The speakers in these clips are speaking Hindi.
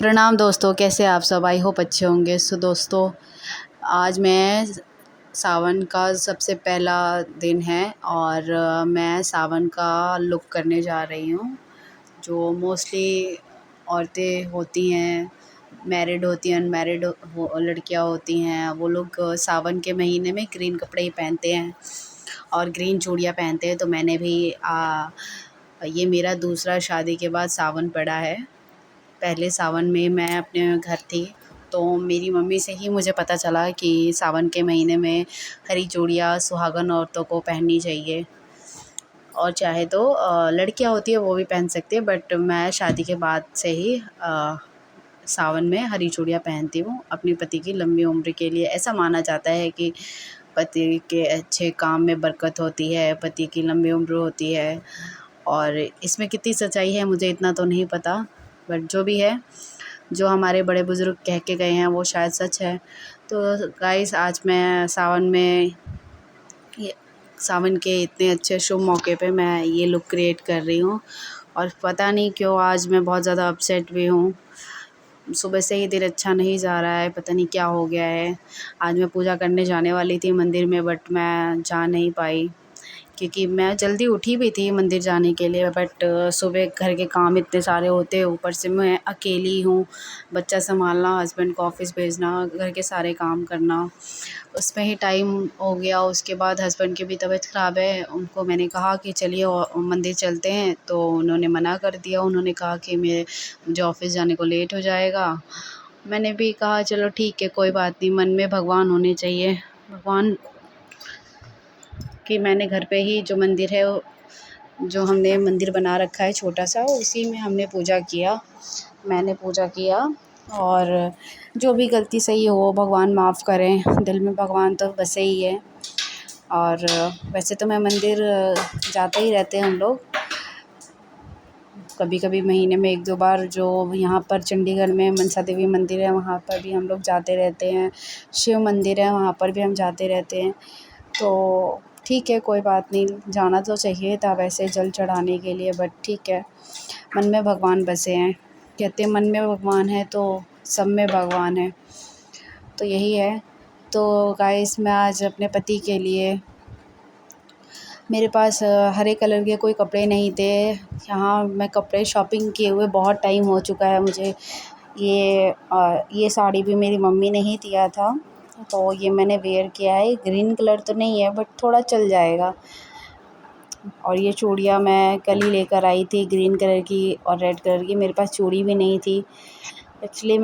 प्रणाम दोस्तों, कैसे आप सब। आई होप अच्छे होंगे। सो दोस्तों, आज मैं सावन का सबसे पहला दिन है और मैं सावन का लुक करने जा रही हूँ। जो मोस्टली औरतें होती हैं, मैरिड होती हैं, अनमैरिड हो लड़कियाँ होती हैं, वो लोग सावन के महीने में ग्रीन कपड़े ही पहनते हैं और ग्रीन चूड़ियाँ पहनते हैं। तो मैंने भी ये मेरा दूसरा शादी के बाद सावन पड़ा है। पहले सावन में मैं अपने घर थी, तो मेरी मम्मी से ही मुझे पता चला कि सावन के महीने में हरी चूड़ियाँ सुहागन औरतों को पहननी चाहिए, और चाहे तो लड़कियां होती है वो भी पहन सकती है, बट मैं शादी के बाद से ही सावन में हरी चूड़ियाँ पहनती हूँ अपने पति की लंबी उम्र के लिए। ऐसा माना जाता है कि पति के अच्छे काम में बरकत होती है, पति की लंबी उम्र होती है। और इसमें कितनी सच्चाई है मुझे इतना तो नहीं पता, बट जो भी है, जो हमारे बड़े बुज़ुर्ग कह के गए हैं वो शायद सच है। तो गाइस, आज मैं ये सावन के इतने अच्छे शुभ मौके पे मैं ये लुक क्रिएट कर रही हूँ। और पता नहीं क्यों आज मैं बहुत ज़्यादा अपसेट भी हूँ। सुबह से ही दिन अच्छा नहीं जा रहा है, पता नहीं क्या हो गया है। आज मैं पूजा करने जाने वाली थी मंदिर में, बट मैं जा नहीं पाई क्योंकि मैं जल्दी उठी भी थी मंदिर जाने के लिए, बट सुबह घर के काम इतने सारे होते हैं, ऊपर से मैं अकेली हूँ, बच्चा संभालना, हस्बैंड को ऑफ़िस भेजना, घर के सारे काम करना, उसमें ही टाइम हो गया। उसके बाद हस्बैंड की भी तबीयत ख़राब है, उनको मैंने कहा कि चलिए मंदिर चलते हैं, तो उन्होंने मना कर दिया। उन्होंने कहा कि मुझे ऑफ़िस जाने को लेट हो जाएगा। मैंने भी कहा चलो ठीक है, कोई बात नहीं, मन में भगवान होने चाहिए। भगवान कि मैंने घर पे ही जो मंदिर है, जो हमने मंदिर बना रखा है छोटा सा, उसी में हमने पूजा किया। मैंने पूजा किया, और जो भी गलती सही हो भगवान माफ़ करें, दिल में भगवान तो बसे ही है। और वैसे तो मैं मंदिर जाते ही रहते हैं हम लोग, कभी कभी महीने में 1-2 बार। जो यहाँ पर चंडीगढ़ में मनसा देवी मंदिर है वहाँ पर भी हम लोग जाते रहते हैं, शिव मंदिर है वहाँ पर भी हम जाते रहते हैं। तो ठीक है, कोई बात नहीं, जाना तो चाहिए था वैसे जल चढ़ाने के लिए, बट ठीक है, मन में भगवान बसे हैं। कहते हैं मन में भगवान है तो सब में भगवान है, तो यही है। तो गाइस, मैं आज अपने पति के लिए, मेरे पास हरे कलर के कोई कपड़े नहीं थे। यहाँ मैं कपड़े शॉपिंग किए हुए बहुत टाइम हो चुका है मुझे। ये साड़ी भी मेरी मम्मी ने ही दिया था, तो ये मैंने वेयर किया है। ग्रीन कलर तो नहीं है, बट थोड़ा चल जाएगा। और ये चूड़ियाँ मैं कल ही लेकर आई थी, ग्रीन कलर की और रेड कलर की। मेरे पास चूड़ी भी नहीं थी एक्चुअली।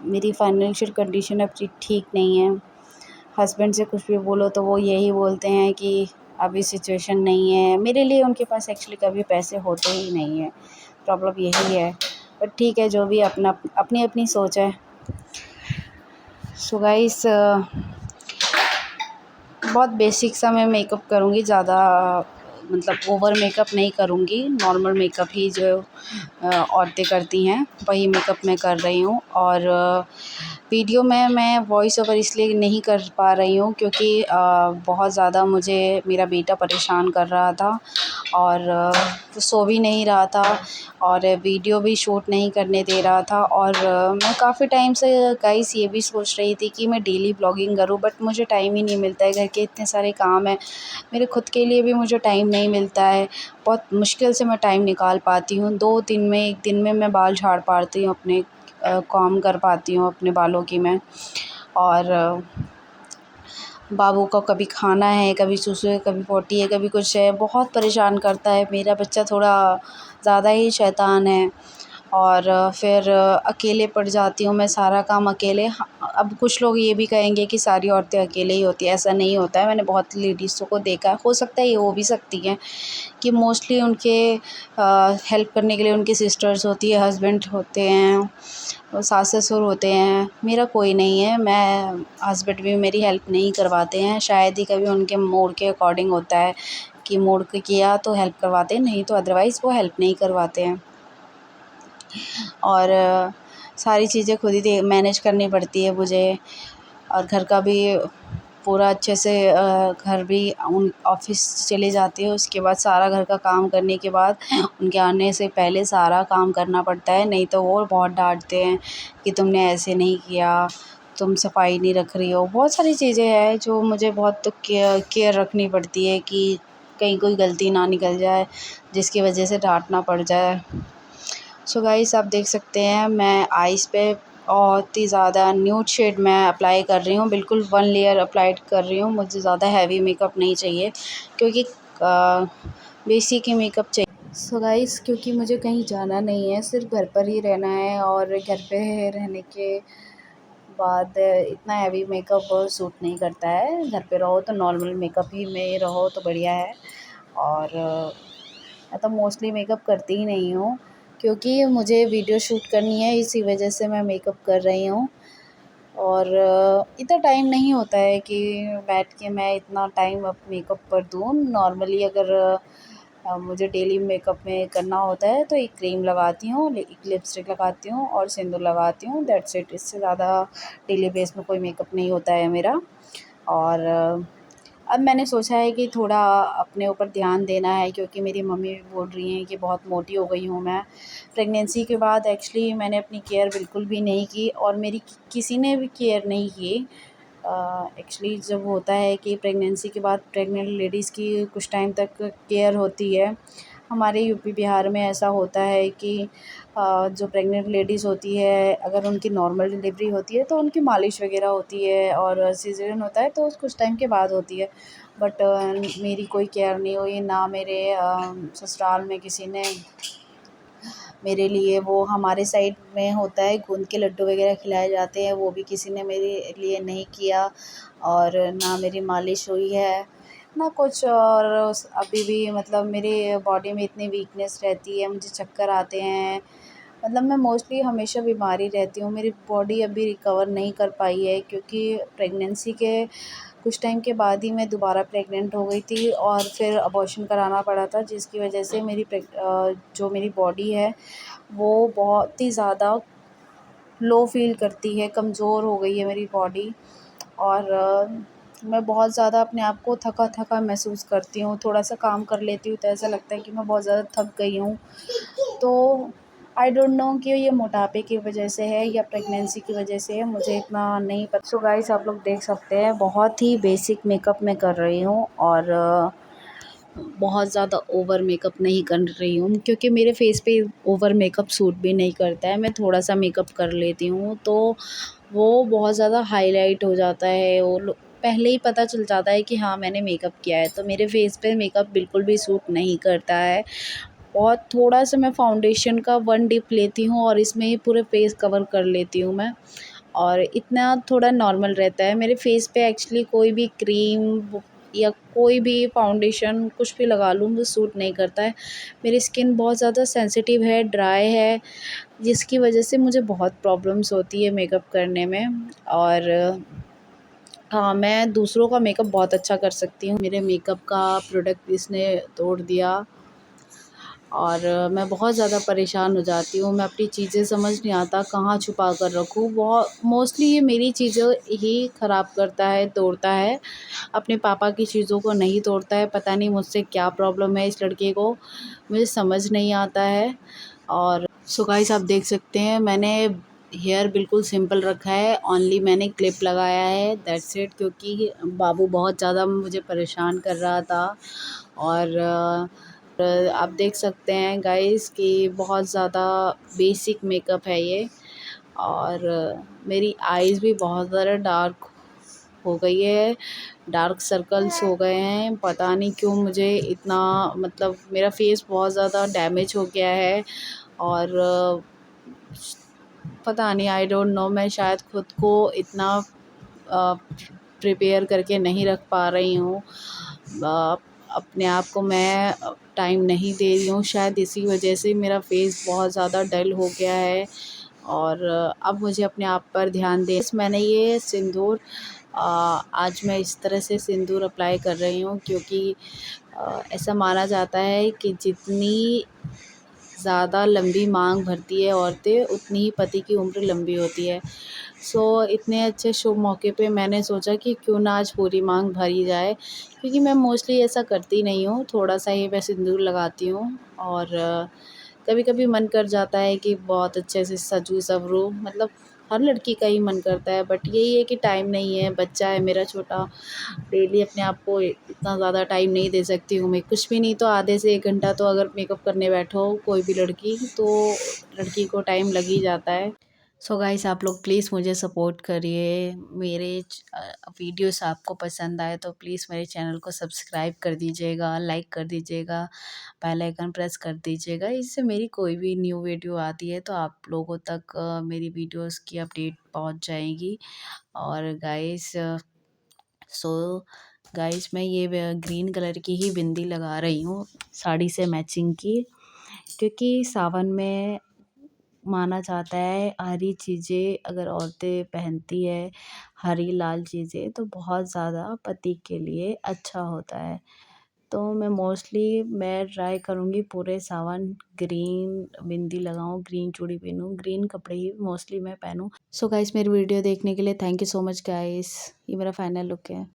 मेरी फाइनेंशियल कंडीशन अब ठीक नहीं है। हस्बैंड से कुछ भी बोलो तो वो यही बोलते हैं कि अभी सिचुएशन नहीं है। मेरे लिए उनके पास एक्चुअली कभी पैसे होते ही नहीं है, प्रॉब्लम यही है। बट ठीक है, जो भी अपनी अपनी सोच है। सो गाइस, बहुत बेसिक सा मैं मेकअप करूँगी, ज़्यादा मतलब ओवर मेकअप नहीं करूँगी। नॉर्मल मेकअप ही जो औरतें करती हैं वही मेकअप मैं कर रही हूँ। और वीडियो में मैं वॉइस ओवर इसलिए नहीं कर पा रही हूँ क्योंकि बहुत ज़्यादा मुझे मेरा बेटा परेशान कर रहा था, और वो सो भी नहीं रहा था, और वीडियो भी शूट नहीं करने दे रहा था। और मैं काफ़ी टाइम से गाइस ये भी सोच रही थी कि मैं डेली ब्लॉगिंग करूं, बट मुझे टाइम ही नहीं मिलता है। घर के इतने सारे काम हैं, मेरे खुद के लिए भी मुझे टाइम नहीं मिलता है। बहुत मुश्किल से मैं टाइम निकाल पाती हूँ। 2 दिन में, 1 दिन में मैं बाल झाड़ पाती हूँ अपने, काम कर पाती हूँ अपने बालों की मैं। और बाबू को कभी खाना है, कभी सुसु है, कभी पोटी है, कभी कुछ है, बहुत परेशान करता है। मेरा बच्चा थोड़ा ज़्यादा ही शैतान है। और फिर अकेले पड़ जाती हूँ मैं, सारा काम अकेले। अब कुछ लोग ये भी कहेंगे कि सारी औरतें अकेले ही होती हैं, ऐसा नहीं होता है। मैंने बहुत लेडीज़ों को देखा है, हो सकता है ये हो भी सकती हैं कि मोस्टली उनके हेल्प करने के लिए उनकी सिस्टर्स होती है, हस्बैंड होते हैं, सास ससुर होते हैं। मेरा कोई नहीं है, मैं हस्बैंड भी मेरी हेल्प नहीं करवाते हैं। शायद ही कभी उनके मूड के अकॉर्डिंग होता है कि मूड को किया तो हेल्प करवाते हैं, नहीं तो अदरवाइज़ वो हेल्प नहीं करवाते हैं। और सारी चीज़ें खुद ही मैनेज करनी पड़ती है मुझे, और घर का भी पूरा अच्छे से घर भी उन ऑफिस चले जाती है, उसके बाद सारा घर का काम करने के बाद उनके आने से पहले सारा काम करना पड़ता है, नहीं तो वो बहुत डांटते हैं कि तुमने ऐसे नहीं किया, तुम सफाई नहीं रख रही हो। बहुत सारी चीज़ें हैं जो मुझे बहुत केयर रखनी पड़ती है कि कहीं कोई गलती ना निकल जाए जिसकी वजह से डांटना पड़ जाए। सो गाइस, आप देख सकते हैं मैं आइज़ पे बहुत ही ज़्यादा न्यूड शेड मैं अप्लाई कर रही हूँ, बिल्कुल 1 लेयर अप्लाई कर रही हूँ। मुझे ज़्यादा हैवी मेकअप नहीं चाहिए क्योंकि बेसिक ही मेकअप चाहिए। सो गाइस, क्योंकि मुझे कहीं जाना नहीं है, सिर्फ घर पर ही रहना है और घर पे रहने के बाद इतना हैवी मेकअप सूट नहीं करता है। घर पे रहो तो नॉर्मल मेकअप ही में रहो तो बढ़िया है। और मैं तो मोस्टली मेकअप करती ही नहीं हूँ क्योंकि मुझे वीडियो शूट करनी है, इसी वजह से मैं मेकअप कर रही हूँ। और इतना टाइम नहीं होता है कि बैठ के मैं इतना टाइम अब मेकअप पर दूँ। नॉर्मली अगर मुझे डेली मेकअप में करना होता है तो एक क्रीम लगाती हूँ, एक लिपस्टिक लगाती हूँ और सिंदूर लगाती हूँ, दैट्स इट। इससे ज़्यादा डेली बेस में कोई मेकअप नहीं होता है मेरा। और अब मैंने सोचा है कि थोड़ा अपने ऊपर ध्यान देना है क्योंकि मेरी मम्मी भी बोल रही हैं कि बहुत मोटी हो गई हूँ मैं। प्रेगनेंसी के बाद एक्चुअली मैंने अपनी केयर बिल्कुल भी नहीं की और मेरी किसी ने भी केयर नहीं की। एक्चुअली जब होता है कि प्रेगनेंसी के बाद प्रेग्नेंट लेडीज़ की कुछ टाइम तक केयर होती है। हमारे यूपी बिहार में ऐसा होता है कि जो प्रेग्नेंट लेडीज़ होती है, अगर उनकी नॉर्मल डिलीवरी होती है तो उनकी मालिश वगैरह होती है और सिज़ेरियन होता है तो कुछ टाइम के बाद होती है। बट मेरी कोई केयर नहीं हुई, ना मेरे ससुराल में किसी ने मेरे लिए, वो हमारे साइड में होता है गोंद के लड्डू वगैरह खिलाए जाते हैं, वो भी किसी ने मेरे लिए नहीं किया। और ना मेरी मालिश हुई है, ना कुछ। और अभी भी मतलब मेरे बॉडी में इतनी वीकनेस रहती है, मुझे चक्कर आते हैं, मतलब मैं मोस्टली हमेशा बीमार ही रहती हूँ। मेरी बॉडी अभी रिकवर नहीं कर पाई है क्योंकि प्रेगनेंसी के कुछ टाइम के बाद ही मैं दोबारा प्रेग्नेंट हो गई थी और फिर अबॉर्शन कराना पड़ा था, जिसकी वजह से जो मेरी बॉडी है वो बहुत ही ज़्यादा लो फ़ील करती है, कमज़ोर हो गई है मेरी बॉडी। और मैं बहुत ज़्यादा अपने आप को थका-थका महसूस करती हूँ, थोड़ा-सा काम कर लेती हूँ तो ऐसा लगता है कि मैं बहुत ज़्यादा थक गई हूँ। तो आई डोंट नो कि ये मोटापे की वजह से है या प्रेगनेंसी की वजह से है, मुझे इतना नहीं पता। सो गाइस, आप लोग देख सकते हैं बहुत ही बेसिक मेकअप मैं कर रही हूँ और बहुत ज़्यादा ओवर मेकअप नहीं कर रही हूँ क्योंकि मेरे फेस पे ओवर मेकअप सूट भी नहीं करता है। मैं थोड़ा-सा मेकअप कर लेती हूँ तो वो बहुत ज़्यादा हाईलाइट हो जाता है, वो पहले ही पता चल जाता है कि हाँ, मैंने मेकअप किया है। तो मेरे फेस पे मेकअप बिल्कुल भी सूट नहीं करता है। बहुत थोड़ा-सा मैं फाउंडेशन का 1 डिप लेती हूँ और इसमें ही पूरे फेस कवर कर लेती हूँ मैं, और इतना थोड़ा नॉर्मल रहता है। मेरे फेस पे एक्चुअली कोई भी क्रीम या कोई भी फाउंडेशन कुछ भी लगा लूँ, मुझे सूट नहीं करता है। मेरी स्किन बहुत ज़्यादा सेंसिटिव है, ड्राई है, जिसकी वजह से मुझे बहुत प्रॉब्लम्स होती है मेकअप करने में। और हाँ, मैं दूसरों का मेकअप बहुत अच्छा कर सकती हूँ। मेरे मेकअप का प्रोडक्ट इसने तोड़ दिया और मैं बहुत ज़्यादा परेशान हो जाती हूँ। मैं अपनी चीज़ें समझ नहीं आता कहाँ छुपा कर रखूँ। बहुत मोस्टली ये मेरी चीज़ें ही ख़राब करता है, तोड़ता है। अपने पापा की चीज़ों को नहीं तोड़ता है। पता नहीं मुझसे क्या प्रॉब्लम है इस लड़के को, मुझे समझ नहीं आता है। और सो गाइस, आप देख सकते हैं मैंने हेयर बिल्कुल सिंपल रखा है, ओनली मैंने क्लिप लगाया है, दैट्स इट। क्योंकि बाबू बहुत ज़्यादा मुझे परेशान कर रहा था। और आप देख सकते हैं गाइस कि बहुत ज़्यादा बेसिक मेकअप है ये। और मेरी आईज़ भी बहुत ज़्यादा डार्क हो गई है, डार्क सर्कल्स हो गए हैं। पता नहीं क्यों मुझे इतना, मतलब मेरा फेस बहुत ज़्यादा डैमेज हो गया है। और पता नहीं, आई डोंट नो, मैं शायद खुद को इतना प्रिपेयर करके नहीं रख पा रही हूँ। अपने आप को मैं टाइम नहीं दे रही हूँ, शायद इसी वजह से मेरा फेस बहुत ज़्यादा डल हो गया है। और अब मुझे अपने आप पर ध्यान दे। मैंने ये सिंदूर आज मैं इस तरह से सिंदूर अप्लाई कर रही हूँ क्योंकि ऐसा माना जाता है कि जितनी ज़्यादा लंबी मांग भरती है औरतें, उतनी ही पति की उम्र लंबी होती है। सो इतने अच्छे शुभ मौके पे मैंने सोचा कि क्यों ना आज पूरी मांग भरी जाए, क्योंकि मैं मोस्टली ऐसा करती नहीं हूँ, थोड़ा-सा ही मैं सिंदूर लगाती हूँ। और कभी-कभी मन कर जाता है कि बहुत अच्छे से सजूँ-संवरूँ, मतलब हर लड़की का ही मन करता है, बट यही है कि टाइम नहीं है, बच्चा है मेरा छोटा, डेली अपने आप को इतना ज़्यादा टाइम नहीं दे सकती हूँ मैं। कुछ भी नहीं तो आधे से 1 घंटा तो अगर मेकअप करने बैठो कोई भी लड़की, तो लड़की को टाइम लग ही जाता है। सो गाइस, आप लोग प्लीज़ मुझे सपोर्ट करिए। मेरे वीडियोस आपको पसंद आए तो प्लीज़ मेरे चैनल को सब्सक्राइब कर दीजिएगा, लाइक कर दीजिएगा, बेल आइकन प्रेस कर दीजिएगा। इससे मेरी कोई भी न्यू वीडियो आती है तो आप लोगों तक मेरी वीडियोस की अपडेट पहुंच जाएगी। और गाइस, सो गाइस, मैं ये ग्रीन कलर की ही बिंदी लगा रही हूँ साड़ी से मैचिंग की, क्योंकि सावन में माना जाता है हरी चीज़ें अगर औरतें पहनती है, हरी लाल चीज़ें, तो बहुत ज़्यादा पति के लिए अच्छा होता है। तो मैं ट्राई करूँगी पूरे सावन ग्रीन बिंदी लगाऊँ, ग्रीन चूड़ी पहनूँ, ग्रीन कपड़े ही मोस्टली मैं पहनूँ। सो गाइस, मेरी वीडियो देखने के लिए thank you so much guys. ये मेरा फाइनल लुक है।